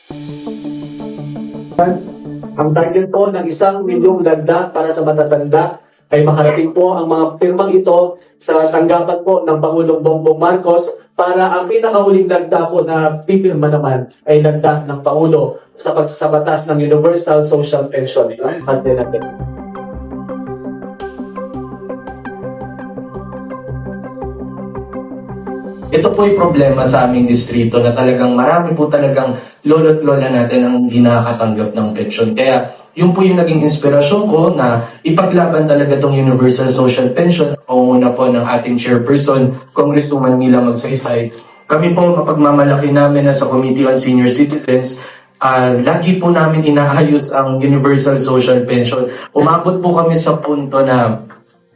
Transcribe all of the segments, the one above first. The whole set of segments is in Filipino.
Ang target po ng 1,000,000 dagdag para sa matatanda ay makarating po ang mga pirmang ito sa tanggapan po ng Pangulong Bongbong Marcos para ang pinakahuling dagdag po na pipirma naman ay dagdag ng Pangulo sa pagsasabatas ng Universal Social Pension. Ito po yung problema sa aming distrito na talagang marami po talagang lolo't lola natin ang hindi nakakatanggap ng pensyon. Kaya yun po yung naging inspirasyon ko na ipaglaban talaga itong Universal Social Pension. Pangunguna po ng ating chairperson, Congresswoman Mila Magsaysay. Kami po mapagmamalaki namin na sa Committee on Senior Citizens, lagi po namin inaayos ang Universal Social Pension. Umabot po kami sa punto na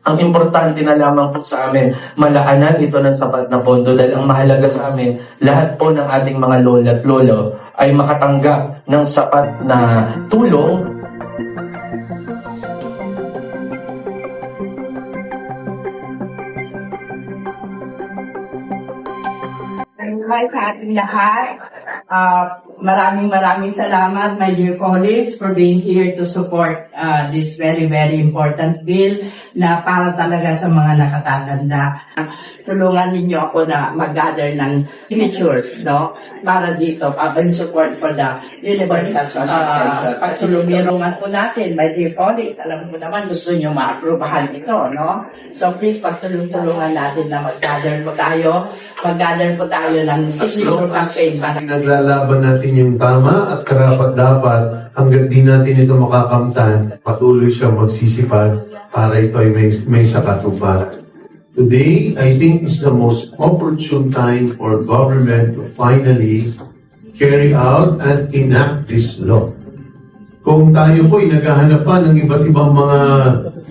ang importante na lamang po sa amin, malaanan ito ng sapat na pondo dahil ang mahalaga sa amin, lahat po ng ating mga lola at lolo ay makatanggap ng sapat na tulong. Hi sa ating lahat. Maraming salamat, my dear colleagues, for being here to support this very important bill na para talaga sa mga nakatatanda. Tulungan ninyo ako na mag-gather ng signatures, no? Para dito, in support for the universal pagsulungan po natin, my dear colleagues. Alam ko naman, gusto nyo ma-aprobahan ito, no? So please, pagtulong-tulungan natin na mag-gather po tayo ng signature campaign para naglalaban natin yung tama at karapat-dapat hanggang di natin ito makakamtan, patuloy siya magsisipag para ito ay may sakatuparan. Today, I think is the most opportune time for government to finally carry out and enact this law. Kung tayo po ay naghahanap pa ng iba't ibang mga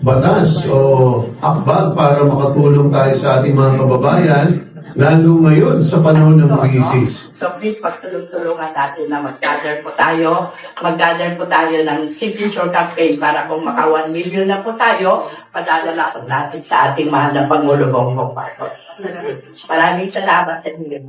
batas o akbag para makatulong tayo sa ating mga kababayan, lalo ngayon sa panahon ng krisis. So please, pagtulong-tulungan natin na mag-gather po tayo ng signature campaign para kung maka 1 million na po tayo, padadala po natin sa ating mahal na Pangulo Bongbong Marcos. Maraming salamat sa inyo.